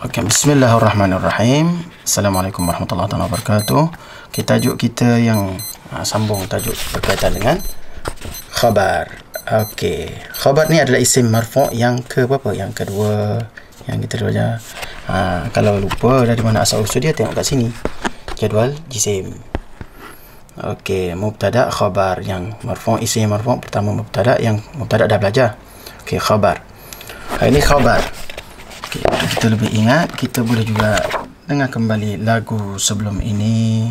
Okey, bismillahirrahmanirrahim. Assalamualaikum warahmatullahi wabarakatuh. Tajuk kita yang sambung tajuk berkaitan dengan khabar. Okey, khabar ni adalah isim marfu' yang ke berapa? Yang kedua. Yang kita baca. Kalau lupa dari mana asal usul dia, tengok kat sini. Jadual jisim. Okey, mubtada khabar yang marfu', isim marfu', pertama mubtada, yang mubtada dah belajar. Okey, khabar. Ini khabar. Untuk kita lebih ingat, kita boleh juga dengar kembali lagu sebelum ini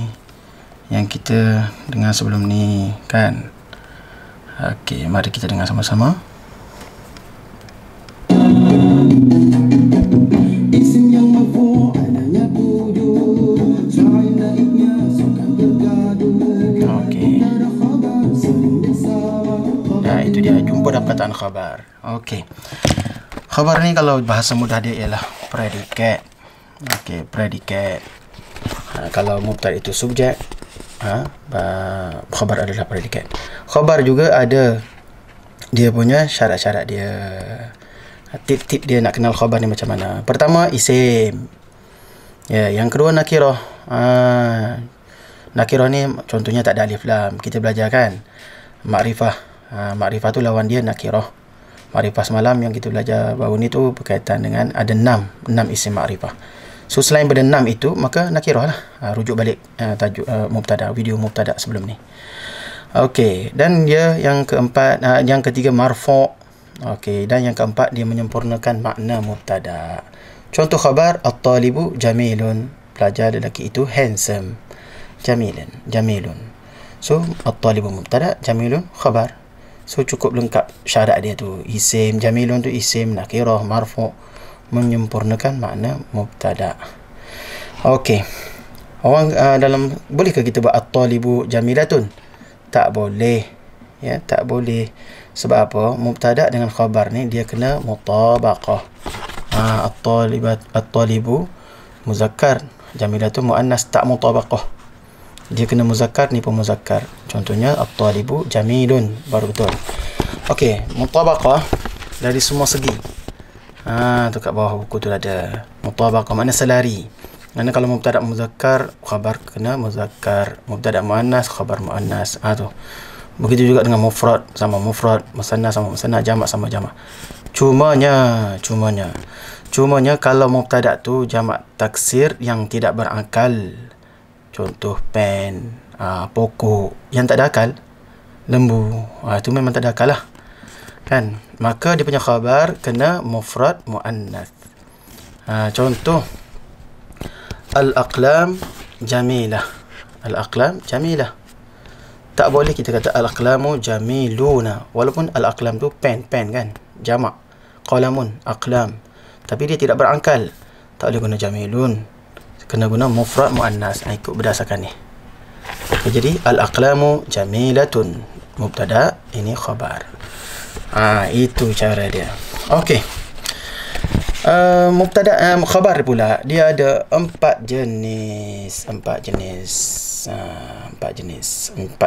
yang kita dengar sebelum ni, kan? Okey, mari kita dengar sama-sama. Okey. Nah, itu dia, jumpa dah perkataan khabar. Okey. Khabar ni kalau bahasa mudah dia ialah predikat. Okey, predikat. Kalau mubtada itu subjek, khabar adalah predikat. Khabar juga ada dia punya syarat-syarat dia. Tip-tip dia nak kenal khabar ni macam mana. Pertama, isim. Ya, yang kedua nakirah. Nakirah ni contohnya tak ada alif lam. Kita belajar kan? Makrifah. Makrifah tu lawan dia nakirah. Makrifah semalam yang kita belajar baru ni tu berkaitan dengan ada 6 isim makrifah. So selain pada 6 itu, maka nakirah lah. Rujuk balik tajuk mubtada, video mubtada sebelum ni. Okey, dan dia yang keempat, yang ketiga marfu'. Okey, dan yang keempat dia menyempurnakan makna mubtada. Contoh khabar, at-talibu jamilun. Pelajar lelaki itu handsome. Jamilun. So at-talibu mubtada, jamilun khabar. So cukup lengkap syarat dia tu. Isim, jamilun tu isim, nakirah, marfu', menyempurnakan makna mubtada. Okey. Orang bolehkah kita buat at-talibu jamilatun? Tak boleh. Ya, tak boleh. Sebab apa? Mubtada dengan khabar ni dia kena mutabaqah. At-talibu muzakkar, jamilatun muannas, tak mutabaqah. Dia kena muzakkar, ni pun muzakkar. Contohnya at-talibu jamilun, baru betul. Okey, mutabaqah dari semua segi. Tu kat bawah buku tu ada. Mutabaqah makna selari. Makna kalau mubtada muzakkar, khabar kena muzakkar. Mubtada muannas, khabar muannas. Tu. Begitu juga dengan mufrad sama mufrad, musanna sama musanna, jamak sama jamak. Cumanya kalau mubtada tu jamak taksir yang tidak berakal. Contoh pen, pokok. Yang tak ada akal, lembu. Itu memang tak ada akal lah, kan? Maka dia punya khabar kena mufrad muannas. Contoh al-aqlam jamilah. Al-aqlam jamilah. Tak boleh kita kata al-aqlamu jamiluna, walaupun al-aqlam tu pen kan, jamak. Qalamun, aqlam. Tapi dia tidak berangkal, tak boleh guna jamilun, kena guna mufrad muannas. Ikut berdasarkan ni. Jadi al-aqlamu jamilatun mubtada, ini khabar. Itu cara dia. Okey. Mubtada khabar pula dia ada 4 jenis. 4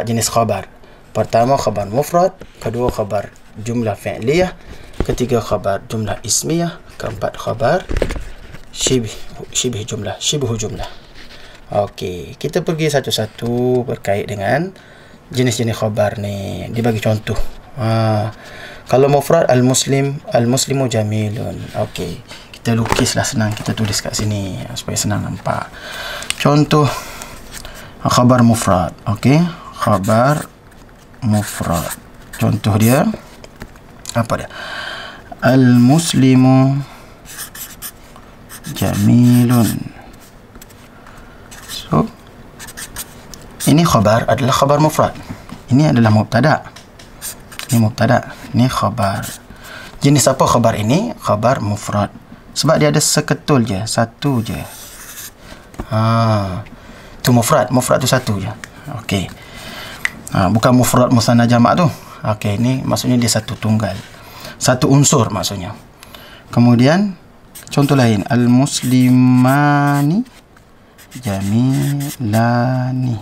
jenis khabar. Pertama khabar mufrad, kedua khabar jumlah fi'liyah, ketiga khabar jumlah ismiyah, keempat khabar syibh jumlah. Okey, kita pergi satu-satu berkait dengan jenis-jenis khabar ni. Dia bagi contoh. Kalau mufrad, al-muslimu jamilun. Okey, kita lukislah, senang kita tulis kat sini supaya senang nampak. Contoh khabar mufrad. Okey, khabar mufrad. Contoh dia apa dia? Al-muslimu jamilun. So ini khabar adalah khabar mufrad. Ini adalah mubtada. Ini mubtada, ini khabar. Jenis apa khabar ini? Khabar mufrad. Sebab dia ada seketul je, satu je. Tu mufrad tu satu je. Okey. Bukan mufrad musanna jamak tu. Okey, ini maksudnya dia satu tunggal. Satu unsur maksudnya. Kemudian contoh lain, al-muslimani jamilani.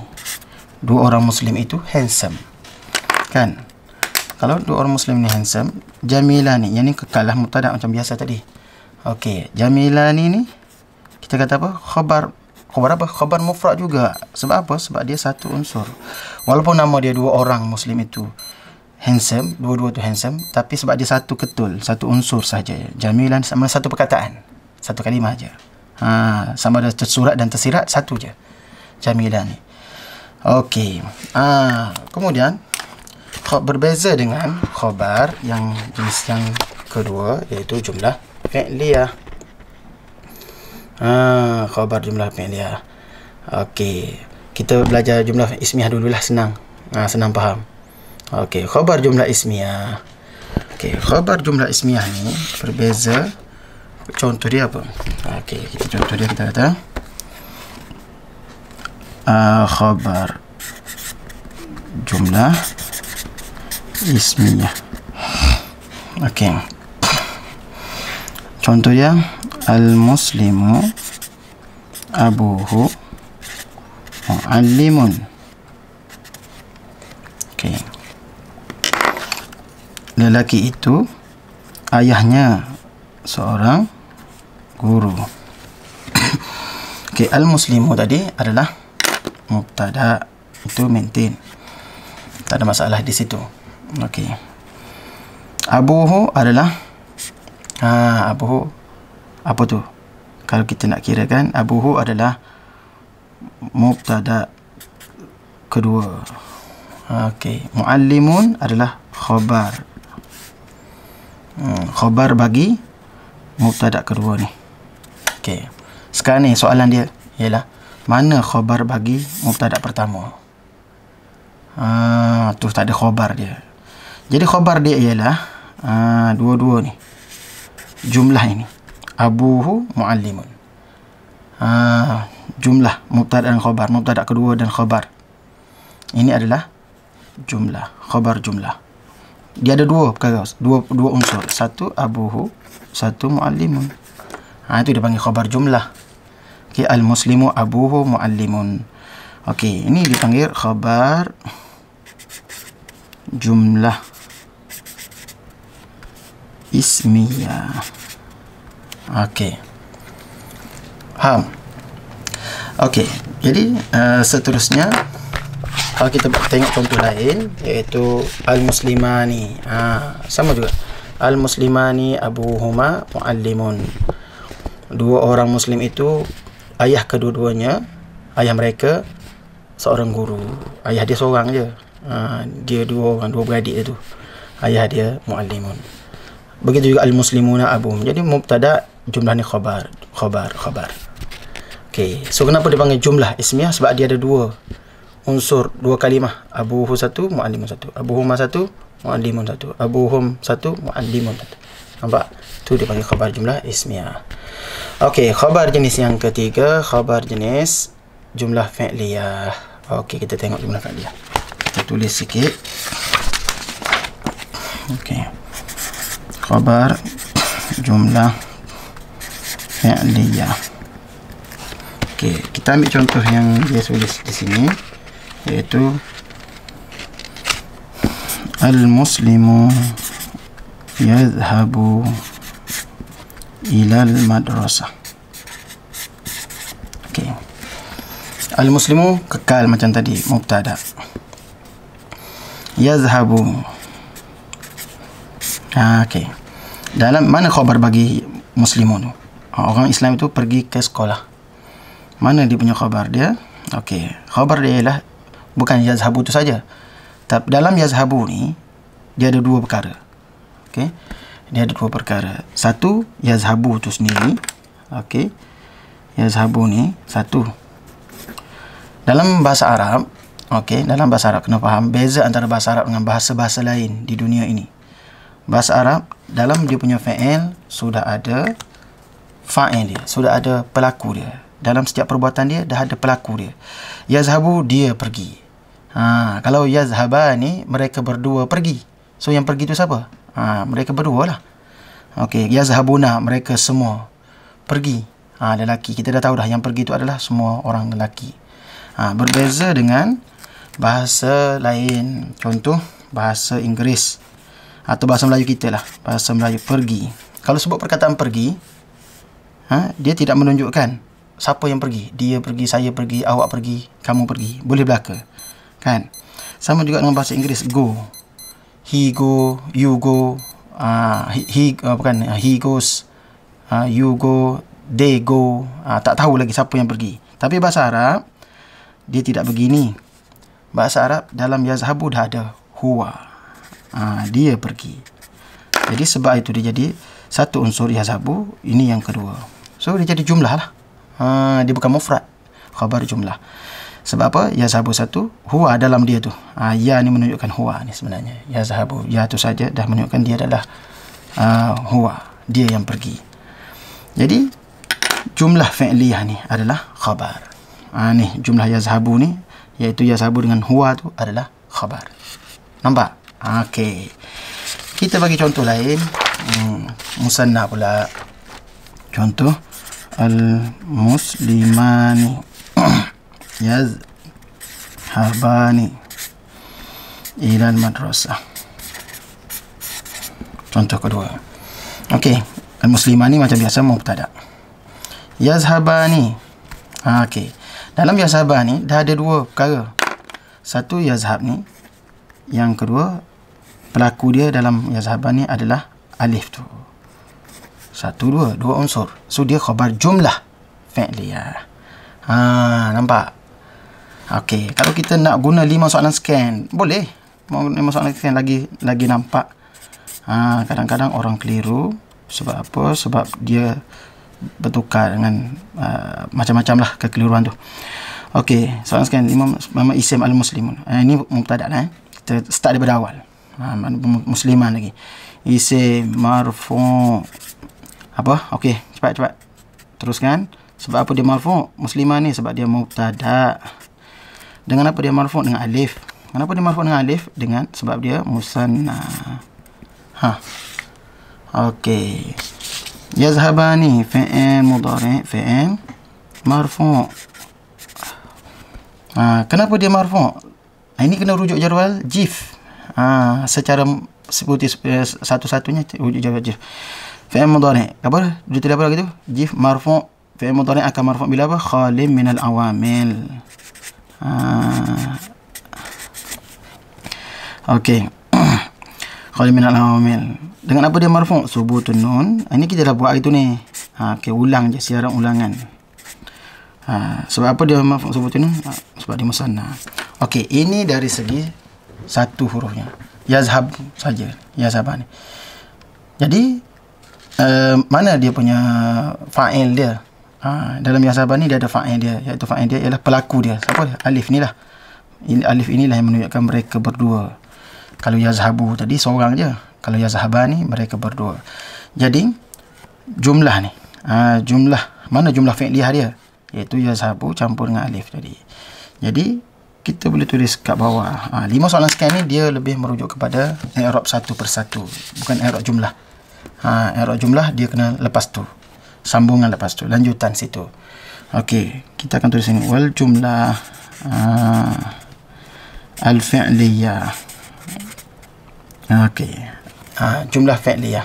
Dua orang muslim itu handsome, kan? Kalau dua orang muslim ni handsome, jamilani, yang ni kekalah mubtada macam biasa tadi. Okey, jamilani ni kita kata apa? Khabar apa? Khabar mufrad juga. Sebab apa? Sebab dia satu unsur. Walaupun nama dia dua orang Muslim itu handsome, dua-dua tu handsome, tapi sebab dia satu ketul, satu unsur saja. Jamilan sama satu perkataan, satu kalimah aja. Sama ada tersurat dan tersirat satu je. Jamilan ni. Okey. Kemudian berbeza dengan khabar yang jenis yang kedua, iaitu jumlah fi'liyah. Khabar jumlah fi'liyah. Okey, kita belajar jumlah ismiyah dululah, senang. Senang faham. Okey, khabar jumlah ismiyah. Okey, khabar jumlah ismiyah ni berbeza. Contoh dia apa? Okey, contoh dia kita kata khabar jumlah ismiyah. Okey. Contoh dia al-muslimu abuhu muallimun. Okey. Lelaki itu ayahnya seorang guru. Okey, al-muslimu tadi adalah mubtada, itu maintain. Tak ada masalah di situ. Okey. Abuhu adalah abuhu apa tu? Kalau kita nak kirakan, abuhu adalah mubtada kedua. Okey, muallimun adalah khabar. Khabar bagi mubtada kedua ni. Okey. Sekarang ni soalan dia ialah mana khabar bagi mubtada pertama? Tu tak ada khabar dia. Jadi khabar dia ialah dua-dua ni. Jumlah ini. Abuhu muallimun. Jumlah mubtada dan khabar, mubtada kedua dan khabar. Ini adalah jumlah, khabar jumlah. Dia ada dua perkara, dua unsur. Satu abuhu, satu muallimun. Itu dia panggil khabar jumlah. Okey, al-muslimu abuhu muallimun. Okey, ini dipanggil khabar jumlah ismiyah. Okey. Faham? Okey, jadi seterusnya kalau kita tengok contoh lain, iaitu al-muslimani. Sama juga. Al-muslimani abuhuma muallimun. Dua orang muslim itu, ayah kedua-duanya, ayah mereka seorang guru. Ayah dia seorang je. Dia dua orang, dua beradik dia tu. Ayah dia muallimun. Begitu juga al-muslimuna abuhum. Jadi mubtada, jumlah ni khabar. Okey, so kenapa dia panggil jumlah ismiyah? Sebab dia ada dua unsur, dua kalimah. Abuhu satu, muallimun satu. Abuhuma satu, muallimun satu. Abuhum satu, muallimun satu. Nampak? Tu dia panggil khabar jumlah ismiyah. Okey, khabar jenis yang ketiga, khabar jenis jumlah fi'liyah. Okey, kita tengok jumlah fi'liyah. Kita tulis sikit. Okey. Khabar jumlah fi'liyah. Okey, kita ambil contoh yang dia tulis di sini, iaitu al-muslimu yadhhabu ilal madrasah. Okey. Al-muslimu kekal macam tadi, mubtada. Yadhhabu. Okey. Dalam mana khabar bagi muslimun tu? Orang Islam itu pergi ke sekolah. Mana dia punya khabar dia? Okey. Khabar dia ialah bukan yazhabu tu saja. Tapi dalam yazhabu ni dia ada dua perkara. Okey. Dia ada dua perkara. Satu, yazhabu tu sendiri. Okey. Yazhabu ni satu. Dalam bahasa Arab, okey, dalam bahasa Arab kena faham beza antara bahasa Arab dengan bahasa-bahasa lain di dunia ini. Bahasa Arab, dalam dia punya fa'il sudah ada fa'il dia, sudah ada pelaku dia. Dalam setiap perbuatan dia dah ada pelaku dia. Yazhabu, dia pergi. Kalau yazhaba ni, mereka berdua pergi. So yang pergi tu siapa? Mereka berdua lah. Okey, yazhabuna, mereka semua pergi. Lelaki, kita dah tahu dah yang pergi tu adalah semua orang lelaki. Berbeza dengan bahasa lain. Contoh bahasa Inggeris atau bahasa Melayu kita lah. Bahasa Melayu, pergi. Kalau sebut perkataan pergi, dia tidak menunjukkan siapa yang pergi? Dia pergi, saya pergi, awak pergi, kamu pergi. Boleh belaka. Kan? Sama juga dengan bahasa Inggeris, go. He go, you go. He goes, you go, they go. Tak tahu lagi siapa yang pergi. Tapi bahasa Arab, dia tidak begini. Bahasa Arab dalam yazhabu dah ada huwa. Dia pergi. Jadi sebab itu dia jadi satu unsur yazhabu, ini yang kedua. So dia jadi jumlah lah. Dia bukan mufrad, khabar jumlah. Sebab apa? Yazhabu satu, huwa dalam dia tu. Ya ni menunjukkan huwa ni sebenarnya. Yazhabu, ya tu saja dah menunjukkan dia adalah huwa, dia yang pergi. Jadi jumlah fi'liyah ni adalah khabar. Ni jumlah yazhabu ni, iaitu yazhabu dengan huwa tu adalah khabar. Nampak? Okey. Kita bagi contoh lain. Musanna pula. Contoh al-muslimani yazhabani ila al-madrasah. Contoh kedua. Okey, al-muslimani macam biasa mubtada. Yazhabani. Okey. Dalam yazhabani dah ada dua perkara. Satu yazhab ni, yang kedua pelaku dia dalam yazhabani adalah alif tu. Satu, dua unsur. So dia khabar jumlah fi'liyah. Nampak? Okey, kalau kita nak guna 5 soalan scan, boleh. 5 soalan scan lagi nampak. Kadang-kadang orang keliru. Sebab apa? Sebab dia bertukar dengan macam-macam lah kekeliruan tu. Okey, soalan scan 5 memang isim al-muslimun. Ini mubtada lah. Kita start daripada awal. Musliman lagi. Isim marfu' apa? Okey, cepat. Teruskan. Sebab apa dia marfu'? Muslimah ni sebab dia mubtada. Dengan apa dia marfu'? Dengan alif. Kenapa dia marfu' dengan alif? Sebab dia musanna. Okey. Yazhabani fi'il mudhari' fi'il marfu'. Kenapa dia marfu'? Ini kena rujuk jarual jif. Secara seperti satu-satunya rujuk jarual jif. Fi'il mudhari'. Apa? Detail apa lagi tu? Jif marfu'. Fi'il mudhari' akan marfu' bila apa? Khalim minal awamil. Okey. Khalim minal awamil. Dengan apa dia marfu'? Subutun nun. Ini kita dah buat itu ni. Okey, ulang je, siaran ulangan. Sebab apa dia marfu' subutun nun? Sebab dia musanna. Okey, ini dari segi satu hurufnya. Yazhab saja. Yazhabani. Jadi mana dia punya fa'il dia? Dalam yazhabani dia ada fa'il dia, iaitu fa'il dia ialah pelaku dia. Siapa dia? Alif ni lah. Alif inilah yang menunjukkan mereka berdua. Kalau yazhabu tadi seorang je. Kalau yazhabani mereka berdua. Jadi jumlah ni, jumlah mana jumlah fi'liyah dia? Iaitu yazhabu campur dengan alif tadi. Jadi kita boleh tulis kat bawah. 5 soalan sekian ni dia lebih merujuk kepada i'rab satu persatu, bukan i'rab jumlah. I'rab jumlah dia kena lepas tu, sambungan lepas tu, lanjutan situ. Okey, kita akan tulis ini wal jumlah al-fi'liyah. Okey, jumlah fi'liyah.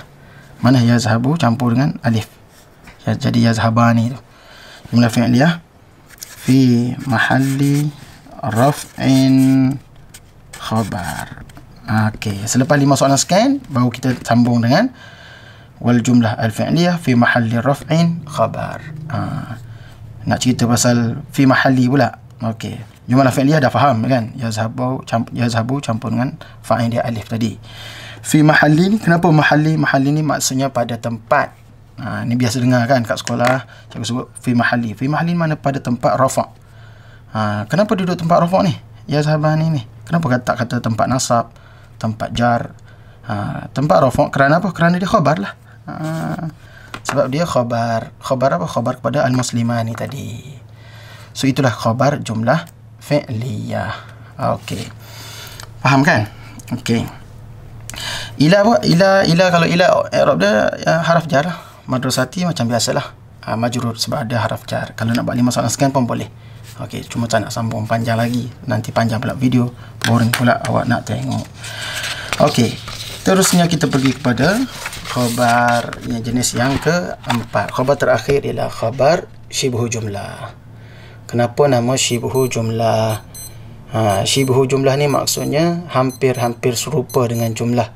Mana yazhabu campur dengan alif. Jadi yazhabani tu. Jumlah fi'liyah fi mahalli raf'in khabar. Okey, selepas 5 soalan scan baru kita sambung dengan wal jumlah al-fi'liyah fi mahalli raf'in khabar. Nak cerita pasal fi mahalli pula. Okey, jumlah fi'liyah dah faham kan? Yazhabu campur dengan fa'il dia alif tadi. Fi mahalli ni, kenapa mahalli? Mahalli ni maksudnya pada tempat. Ni biasa dengar kan kat sekolah, cikgu sebut fi mahalli. Fi mahalli mana pada tempat rafa'. Kenapa duduk tempat rafa' ni? Yazhabani ni. Kenapa tak kata tempat nasab, tempat jar? Tempat rafa' kerana apa? Kerana dia khabar lah. Sebab dia khabar. Khabar apa? Khabar kepada al-muslimani tadi. So itulah khabar jumlah fi'liyah. Okey. Faham kan? Okey. Ila apa? Ila kalau ila i'rab dia haraf jar. Madrasati macam biasalah. Majrur sebab ada haraf jar. Kalau nak buat 5 soalan sekian pun boleh. Okey, cuma tak nak sambung panjang lagi. Nanti panjang pula video. Boring pula awak nak tengok. Okey. Terusnya kita pergi kepada khabar jenis yang keempat. Khabar terakhir ialah khabar syibhu jumlah. Kenapa nama syibhu jumlah? Syibhu jumlah ni maksudnya hampir-hampir serupa dengan jumlah.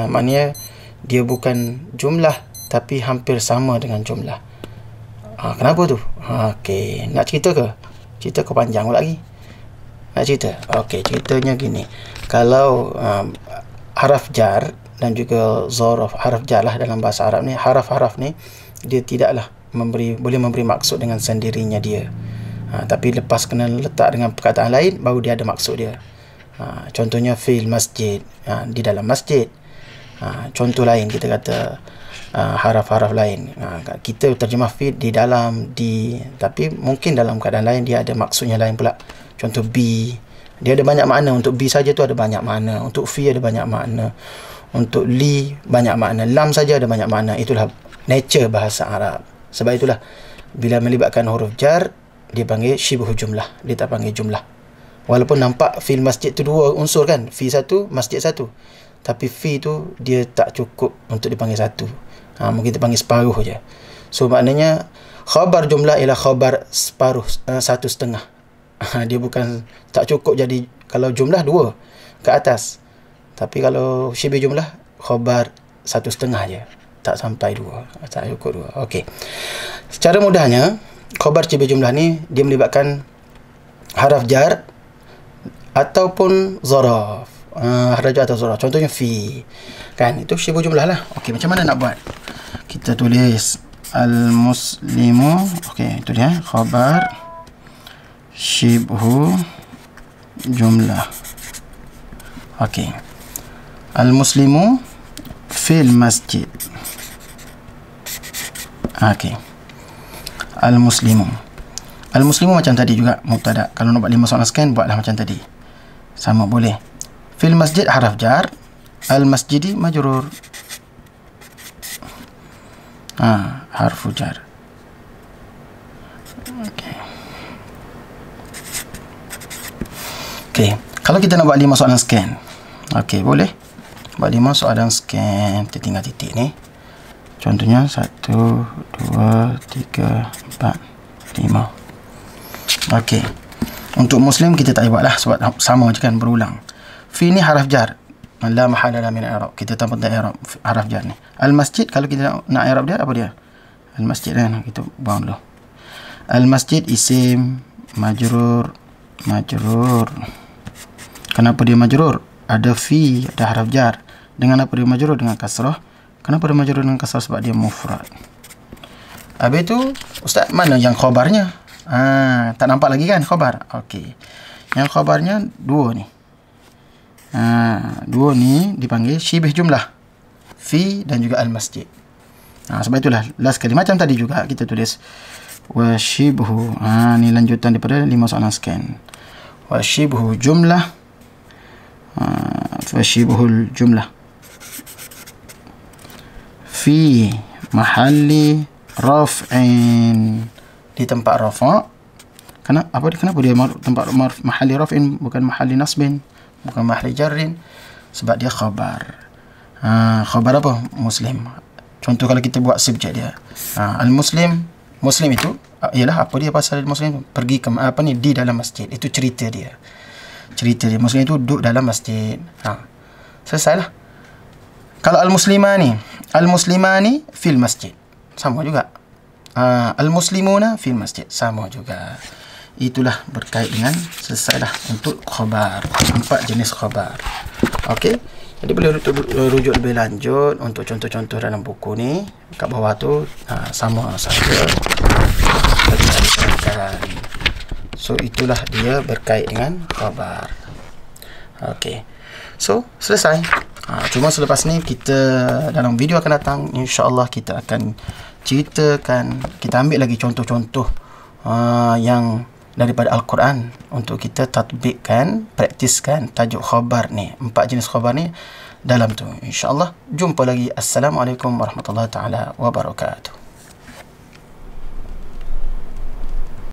Maknanya dia bukan jumlah tapi hampir sama dengan jumlah. Kenapa tu? Okey, nak cerita ke? Cerita ke panjang lagi? Nak cerita? Okey, ceritanya gini. Kalau haraf jar dan juga zaraf, haraf jar lah dalam bahasa Arab ni, haraf-haraf ni dia tidaklah boleh memberi maksud dengan sendirinya dia. Tapi lepas kena letak dengan perkataan lain, baru dia ada maksud dia. Contohnya fil masjid, di dalam masjid. Contoh lain kita kata haraf-haraf lain, kita terjemah fi di dalam, di, tapi mungkin dalam keadaan lain dia ada maksudnya lain pula. Contoh bi, dia ada banyak makna. Untuk bi saja tu ada banyak makna. Untuk fi ada banyak makna. Untuk li banyak makna. Lam saja ada banyak makna. Itulah nature bahasa Arab. Sebab itulah bila melibatkan huruf jar, dia panggil syibhu jumlah, dia tak panggil jumlah. Walaupun nampak fil masjid tu dua unsur kan, fi satu, masjid satu, tapi fi tu dia tak cukup untuk dipanggil satu. Mungkin dia panggil separuh je. So maknanya khabar jumlah ialah khabar separuh, satu setengah. Dia bukan, tak cukup jadi, kalau jumlah dua ke atas, tapi kalau syibhu jumlah khabar satu setengah je, tak sampai dua, tak cukup dua. Okey, secara mudahnya khabar syibhu jumlah ni dia melibatkan haraf jar ataupun zaraf. Haraf jar atau zaraf, contohnya fi kan, itu syibhu jumlah lah. Okey, macam mana nak buat? Kita tulis al-muslimu. Okey, itu dia khabar syibhu jumlah. Okey, al-muslimu fil masjid. Okey, al-muslimu. Al-muslimu macam tadi juga mubtada. Kalau nak buat 5 soalan scan, buatlah macam tadi. Sama boleh. Fil masjid haraf jar, al-masjidi majrur. Harfu jar. Okey. Okey, kalau kita nak buat 5 soalan scan. Okey, boleh. Buat 5 soalan scan, kita tinggal titik ni. Contohnya 1, 2, 3, 4, 5. Okey. Untuk muslim kita tak buat lah sebab sama je kan, berulang. Fi ni haraf jar, la mahala min i'rab. Kita tanpa i'rab haraf jar ni. Al masjid, kalau kita nak i'rab dia apa dia? Al masjid kan, kita buang dulu. Al masjid isim majrur. Kenapa dia majrur? Ada fi, ada haraf jar. Dengan apa dia majrur? Dengan kasrah. Kenapa dia majrur dengan kasrah? Sebab dia mufrad. Habis tu, ustaz, mana yang khabarnya? Tak nampak lagi kan khabar? Okey. Yang khabarnya dua ni. Dua ni dipanggil syibh jumlah. Fi dan juga al-masjid. Sebab itulah last kali macam tadi juga kita tulis wa syibhu. Ni lanjutan daripada 5 soalan scan. Wa syibhu jumlah. Wa syibhul jumlah fi mahalli raf'in, di tempat rafa'. Kenapa dia tempat mahalli raf'in, bukan mahalli nasbin, bukan mahalli jarrin? Sebab dia khabar. Khabar apa? Muslim. Contoh kalau kita buat subjek dia, al-muslim, muslim itu ialah apa dia, pasal muslim pergi ke di dalam masjid. Itu cerita dia. Muslim itu duduk dalam masjid. Selesailah. Kalau al-muslimani fil masjid, sama juga. Al-muslimuna fil masjid, sama juga. Itulah berkait dengan, selesailah untuk khabar. 4 jenis khabar. Okey. Jadi boleh rujuk lebih lanjut untuk contoh-contoh dalam buku ni. Kat bawah tu sama saja. So itulah dia berkait dengan khabar. Okey. So selesai. Cuma selepas ni kita dalam video akan datang, insya-Allah kita akan ceritakan, kita ambil lagi contoh-contoh yang daripada Al-Quran untuk kita tatbikkan, praktiskan tajuk khabar ni, 4 jenis khabar ni dalam tu. Insya-Allah jumpa lagi. Assalamualaikum warahmatullahi taala wabarakatuh.